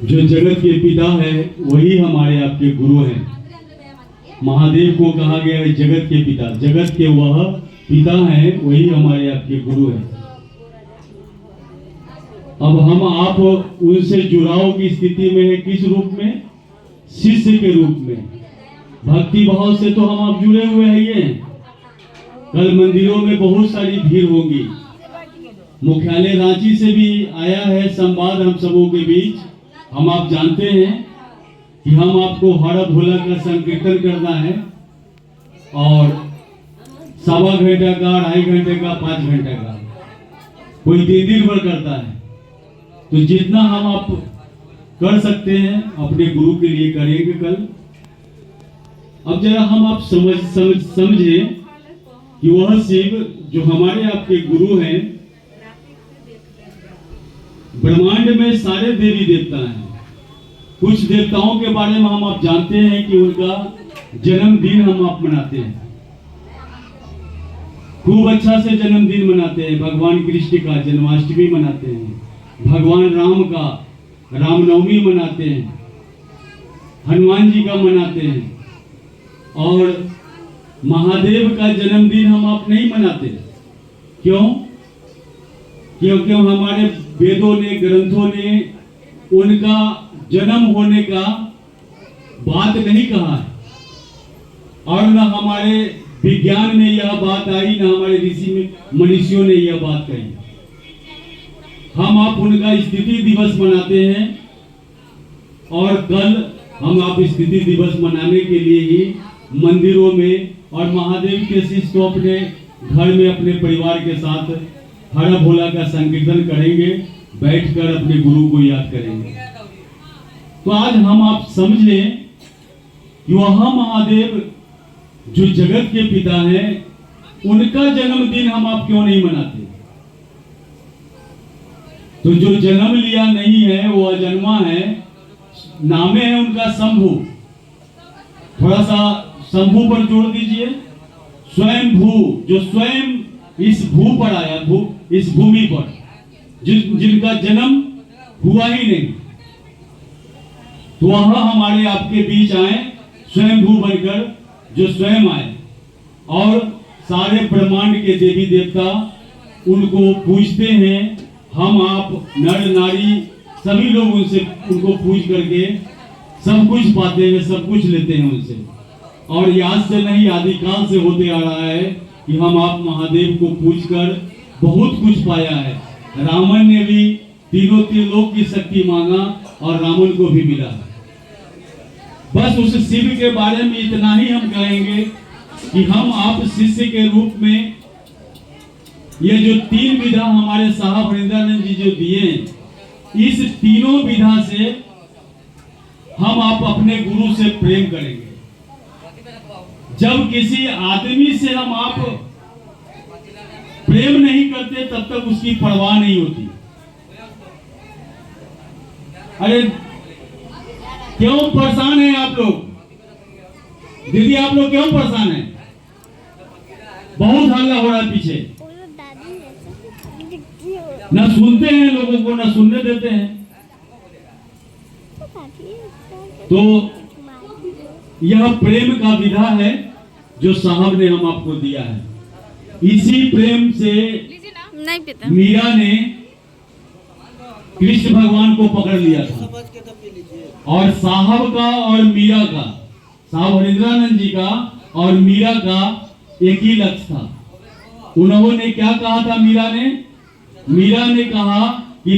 जो जगत के पिता है वही हमारे आपके गुरु हैं। महादेव को कहा गया है जगत के पिता, जगत के वह पिता हैं, वही हमारे आपके गुरु हैं। अब हम आप उनसे जुड़ाव की स्थिति में है, किस रूप में? शिष्य के रूप में। भक्ति भाव से तो हम आप जुड़े हुए हैं। ये कल मंदिरों में बहुत सारी भीड़ होगी। मुख्यालय रांची से भी आया है संवाद हम सबों के बीच। हम आप जानते हैं कि हम आपको हरा भोला का संकीर्तन करना है और 1.25 घंटे का, 2.5 घंटे का, 5 घंटे का, कोई 3 दिन भर करता है। तो जितना हम आप कर सकते हैं अपने गुरु के लिए करेंगे कल। अब जरा हम आप समझें कि वह शिव जो हमारे आपके गुरु हैं, ब्रह्मांड में सारे देवी देवता हैं। कुछ देवताओं के बारे में हम आप जानते हैं कि उनका जन्मदिन हम आप मनाते हैं, खूब अच्छा से जन्मदिन मनाते हैं। भगवान कृष्ण का जन्माष्टमी मनाते हैं, भगवान राम का रामनवमी मनाते हैं, हनुमान जी का मनाते हैं। और महादेव का जन्मदिन हम आप नहीं मनाते। क्यों? क्योंकि हमारे वेदों ने, ग्रंथों ने उनका जन्म होने का बात नहीं कहा है और न हमारे विज्ञान में यह बात आई, न हमारे ऋषि मनीषियों ने यह बात कही। हम आप उनका स्थिति दिवस मनाते हैं और कल हम आप स्थिति दिवस मनाने के लिए ही मंदिरों में और महादेव के शिष्य को अपने घर में अपने परिवार के साथ हरा भोला का संकीर्तन करेंगे, बैठकर अपने गुरु को याद करेंगे। तो आज हम आप समझें कि वह महादेव जो जगत के पिता हैं, उनका जन्मदिन हम आप क्यों नहीं मनाते? तो जो जन्म लिया नहीं है वो अजन्मा है। नामे है उनका शंभु। थोड़ा सा शंभु पर जोड़ दीजिए। स्वयं भू, जो स्वयं इस भू पर आया, इस भूमि पर, जिनका जन्म हुआ ही नहीं, तो वह हमारे आपके बीच आए स्वयं भू बनकर, जो स्वयं आए और सारे ब्रह्मांड के देवी देवता उनको पूजते हैं। हम आप नर नारी सभी लोग उनको पूज करके सब कुछ पाते हैं, सब कुछ लेते हैं उनसे। और याद से नहीं, आदिकाल से होते आ रहा है कि हम आप महादेव को पूजकर बहुत कुछ पाया है। रावण ने भी तीनों त्रिलोक की शक्ति मांगा और रावण को भी मिला। बस उस शिव के बारे में इतना ही हम कहेंगे कि हम आप शिष्य के रूप में ये जो 3 विधा हमारे साहब हरिंद्रानंद जी जो दिए हैं, इस तीनों विधा से हम आप अपने गुरु से प्रेम करेंगे। जब किसी आदमी से हम आप प्रेम नहीं करते तब तक उसकी परवाह नहीं होती। अरे क्यों परेशान हैं आप लोग? दीदी आप लोग क्यों परेशान हैं? बहुत हल्ला हो रहा है पीछे। ना सुनते हैं लोगों को, ना सुनने देते हैं। तो यह प्रेम का विधा है जो साहब ने हम आपको दिया है। इसी प्रेम से मीरा ने कृष्ण भगवान को पकड़ लिया था और साहब का और मीरा का, साहब हरिंद्रानंद जी का और मीरा का एक ही लक्ष्य था। उन्होंने क्या कहा था? मीरा ने कहा कि